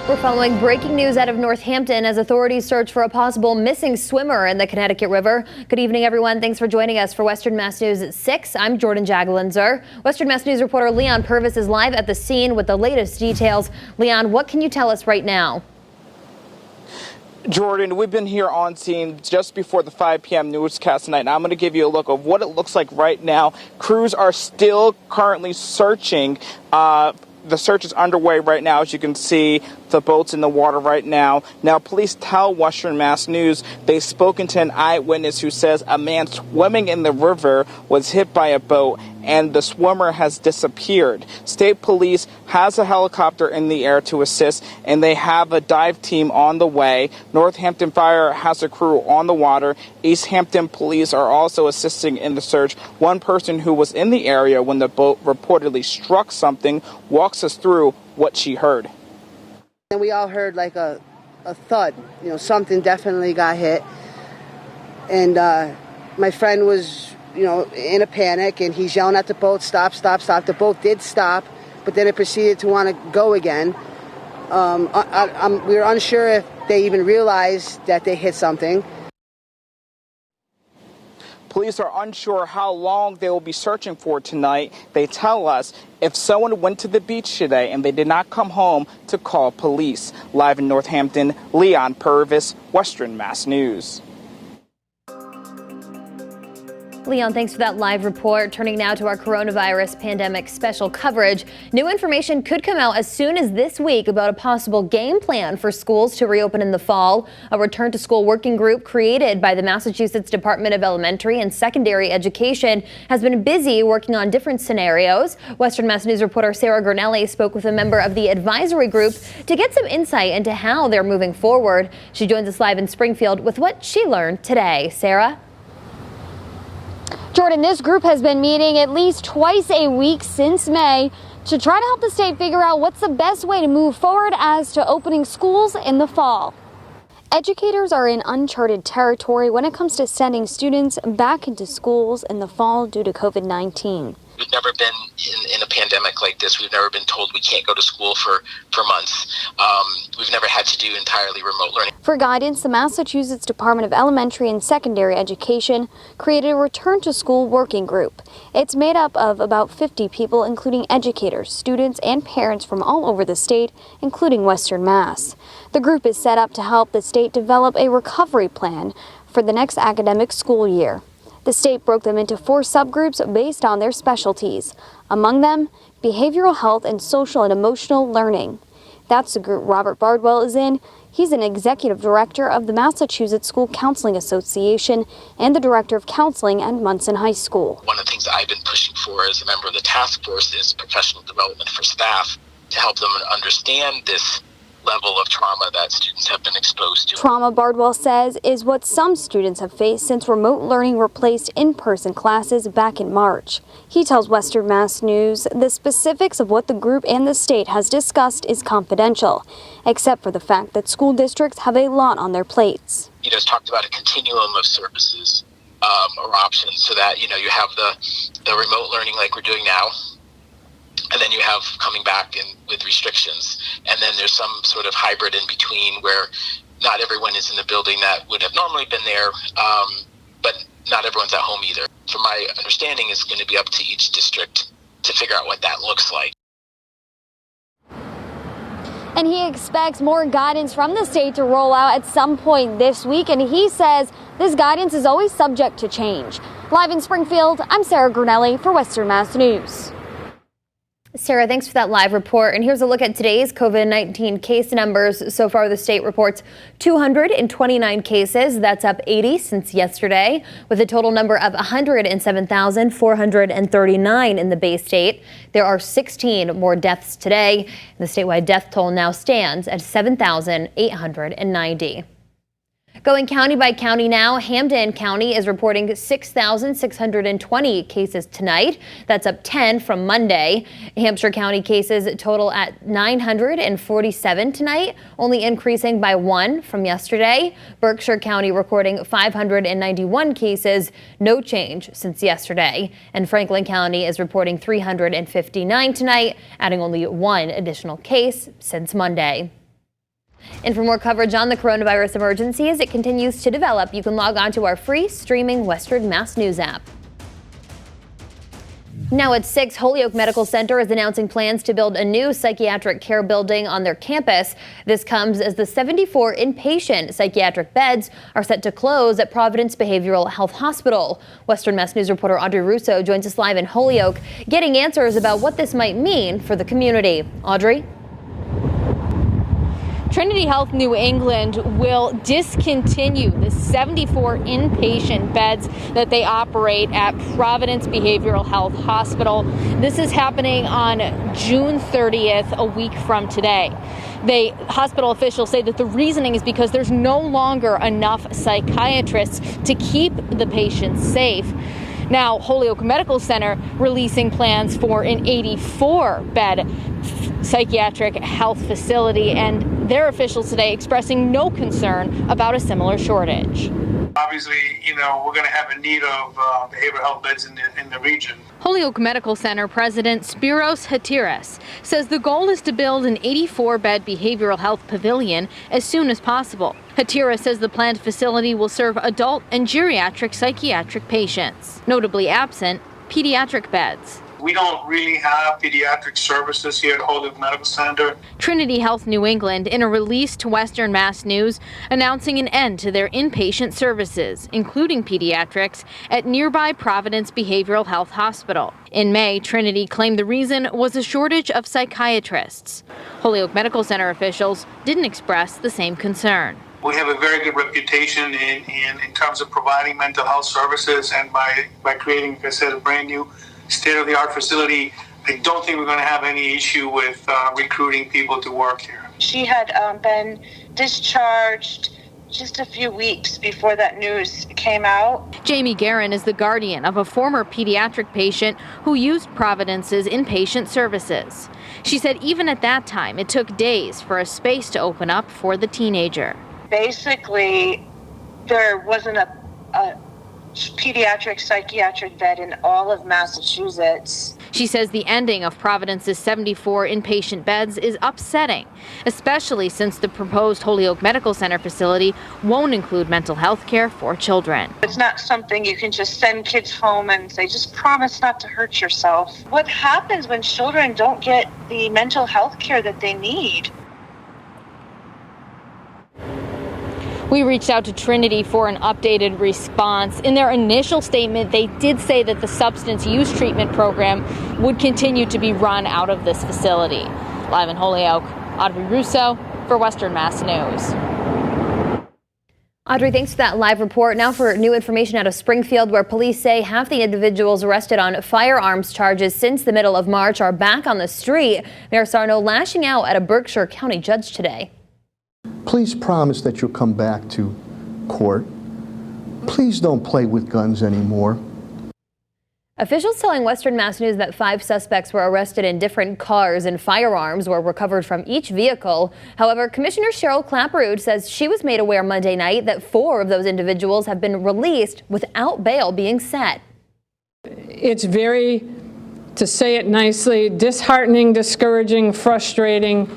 We're following breaking news out of Northampton as authorities search for a possible missing swimmer in the Connecticut River. Good evening, everyone. Thanks for joining us for Western Mass News at 6. I'm Jordyn Jagolinzer. Western Mass News reporter Leon Purvis is live at the scene with the latest details. Leon, what can you tell us right now? Jordyn, we've been here on scene just before the 5 p.m. newscast tonight, and I'm going to give you a look of what it looks like right now. Crews are still currently searching. The search is underway right now. As you can see, the boat's in the water right now. Now, police tell Western Mass News they've spoken to an eyewitness who says a man swimming in the river was hit by a boat and the swimmer has disappeared. State police has a helicopter in the air to assist, and they have a dive team on the way. Northampton Fire has a crew on the water. East Hampton police are also assisting in the search. One person who was in the area when the boat reportedly struck something walks us through what she heard. And we all heard like a thud, something definitely got hit. And my friend was, in a panic, and he's yelling at the boat, stop, stop, stop. The boat did stop, but then it proceeded to want to go again. We were unsure if they even realized that they hit something. Police are unsure how long they will be searching for tonight. They tell us if someone went to the beach today and they did not come home, to call police. Live in Northampton, Leon Purvis, Western Mass News. Leon, thanks for that live report. Turning now to our coronavirus pandemic special coverage. New information could come out as soon as this week about a possible game plan for schools to reopen in the fall. A return to school working group created by the Massachusetts Department of Elementary and Secondary Education has been busy working on different scenarios. Western Mass News reporter Sarah Gurnelli spoke with a member of the advisory group to get some insight into how they're moving forward. She joins us live in Springfield with what she learned today. Sarah? Jordyn, this group has been meeting at least twice a week since May to try to help the state figure out what's the best way to move forward as to opening schools in the fall. Educators are in uncharted territory when it comes to sending students back into schools in the fall due to COVID-19. We've never been in a pandemic like this. We've never been told we can't go to school for months. We've never had to do entirely remote learning. For guidance, the Massachusetts Department of Elementary and Secondary Education created a return to school working group. It's made up of about 50 people, including educators, students, and parents from all over the state, including Western Mass. The group is set up to help the state develop a recovery plan for the next academic school year. The state broke them into 4 subgroups based on their specialties. Among them, behavioral health and social and emotional learning. That's the group Robert Bardwell is in. He's an executive director of the Massachusetts School Counseling Association and the director of counseling at Munson High School. One of the things I've been pushing for as a member of the task force is professional development for staff to help them understand this level of trauma that students have been exposed to. Trauma, Bardwell says, is what some students have faced since remote learning replaced in-person classes back in March. He tells Western Mass News the specifics of what the group and the state has discussed is confidential, except for the fact that school districts have a lot on their plates. It's talked about a continuum of services or options so that, you have the remote learning like we're doing now. And then you have coming back with restrictions. And then there's some sort of hybrid in between where not everyone is in the building that would have normally been there, but not everyone's at home either. From my understanding, it's going to be up to each district to figure out what that looks like. And he expects more guidance from the state to roll out at some point this week. And he says this guidance is always subject to change. Live in Springfield, I'm Sarah Gurnelli for Western Mass News. Sarah, thanks for that live report. And here's a look at today's COVID-19 case numbers. So far, the state reports 229 cases. That's up 80 since yesterday, with a total number of 107,439 in the Bay State. There are 16 more deaths today. The statewide death toll now stands at 7,890. Going county by county now, Hampden County is reporting 6,620 cases tonight. That's up 10 from Monday. Hampshire County cases total at 947 tonight, only increasing by 1 from yesterday. Berkshire County recording 591 cases, no change since yesterday. And Franklin County is reporting 359 tonight, adding only 1 additional case since Monday. And for more coverage on the coronavirus emergency as it continues to develop, you can log on to our free streaming Western Mass News app. Now at 6, Holyoke Medical Center is announcing plans to build a new psychiatric care building on their campus. This comes as the 74 inpatient psychiatric beds are set to close at Providence Behavioral Health Hospital. Western Mass News reporter Audrey Russo joins us live in Holyoke, getting answers about what this might mean for the community. Audrey? Trinity Health New England will discontinue the 74 inpatient beds that they operate at Providence Behavioral Health Hospital. This is happening on June 30th, a week from today. Hospital officials say that the reasoning is because there's no longer enough psychiatrists to keep the patients safe. Now, Holyoke Medical Center releasing plans for an 84-bed psychiatric health facility, and their officials today expressing no concern about a similar shortage. Obviously, we're going to have a need of behavioral health beds in the region. Holyoke Medical Center President Spiros Hatiras says the goal is to build an 84-bed behavioral health pavilion as soon as possible. Hatiras says the planned facility will serve adult and geriatric psychiatric patients, notably absent pediatric beds. We don't really have pediatric services here at Holyoke Medical Center. Trinity Health New England, in a release to Western Mass News, announcing an end to their inpatient services, including pediatrics, at nearby Providence Behavioral Health Hospital. In May, Trinity claimed the reason was a shortage of psychiatrists. Holyoke Medical Center officials didn't express the same concern. We have a very good reputation in terms of providing mental health services, and by creating, like I said, a brand new state-of-the-art facility, I don't think we're going to have any issue with recruiting people to work here. She had been discharged just a few weeks before that news came out. Jamie Guerin is the guardian of a former pediatric patient who used Providence's inpatient services. She said even at that time, it took days for a space to open up for the teenager. Basically, there wasn't a pediatric psychiatric bed in all of Massachusetts. She says the ending of Providence's 74 inpatient beds is upsetting, especially since the proposed Holyoke Medical Center facility won't include mental health care for children. It's not something you can just send kids home and say, just promise not to hurt yourself. What happens when children don't get the mental health care that they need? We reached out to Trinity for an updated response. In their initial statement, they did say that the substance use treatment program would continue to be run out of this facility. Live in Holyoke, Audrey Russo for Western Mass News. Audrey, thanks for that live report. Now for new information out of Springfield, where police say half the individuals arrested on firearms charges since the middle of March are back on the street. Mayor Sarno lashing out at a Berkshire County judge today. Please promise that you'll come back to court. Please don't play with guns anymore. Officials telling Western Mass News that 5 suspects were arrested in different cars and firearms were recovered from each vehicle. However, Commissioner Cheryl Clapperud says she was made aware Monday night that 4 of those individuals have been released without bail being set. It's very, to say it nicely, disheartening, discouraging, frustrating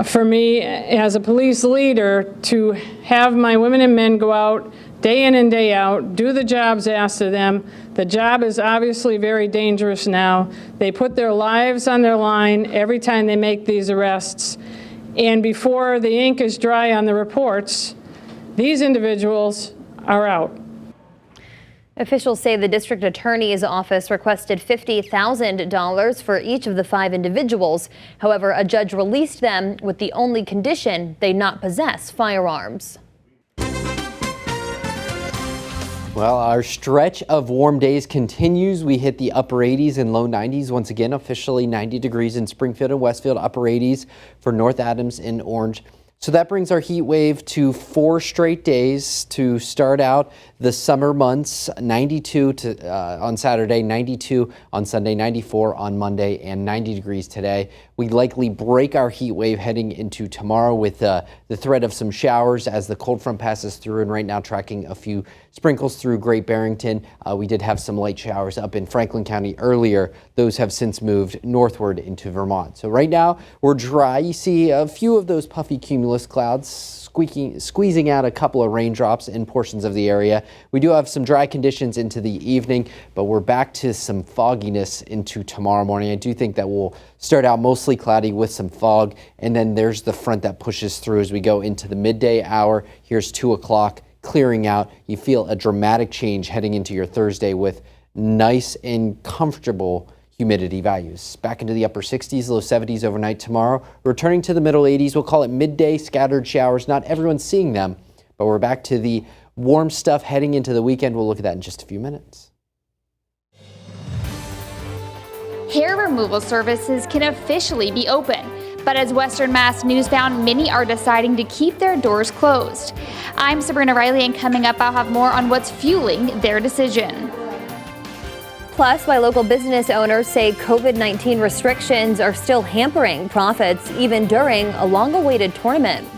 for me as a police leader to have my women and men go out day in and day out, do the jobs asked of them. The job is obviously very dangerous now. They put their lives on their line every time they make these arrests. And before the ink is dry on the reports, these individuals are out. Officials say the district attorney's office requested $50,000 for each of the 5 individuals. However, a judge released them with the only condition they not possess firearms. Well, our stretch of warm days continues. We hit the upper 80s and low 90s. Once again, officially 90 degrees in Springfield and Westfield, upper 80s for North Adams and Orange. So that brings our heat wave to 4 straight days to start out the summer months. 92 on Saturday, 92 on Sunday, 94 on Monday, and 90 degrees today. We likely break our heat wave heading into tomorrow with the threat of some showers as the cold front passes through, and right now tracking a few sprinkles through Great Barrington. We did have some light showers up in Franklin County earlier. Those have since moved northward into Vermont. So right now we're dry. You see a few of those puffy cumulus clouds squeezing out a couple of raindrops in portions of the area. We do have some dry conditions into the evening, but we're back to some fogginess into tomorrow morning. I do think that we'll start out mostly cloudy with some fog, and then there's the front that pushes through as we go into the midday hour. Here's 2 o'clock clearing out. You feel a dramatic change heading into your Thursday with nice and comfortable humidity values. Back into the upper 60s, low 70s overnight tomorrow. Returning to the middle 80s, we'll call it midday scattered showers. Not everyone's seeing them, but we're back to the warm stuff heading into the weekend. We'll look at that in just a few minutes. Hair removal services can officially be open, but as Western Mass News found, many are deciding to keep their doors closed. I'm Sabrina Riley, and coming up, I'll have more on what's fueling their decision. Plus, why local business owners say COVID-19 restrictions are still hampering profits even during a long-awaited tournament.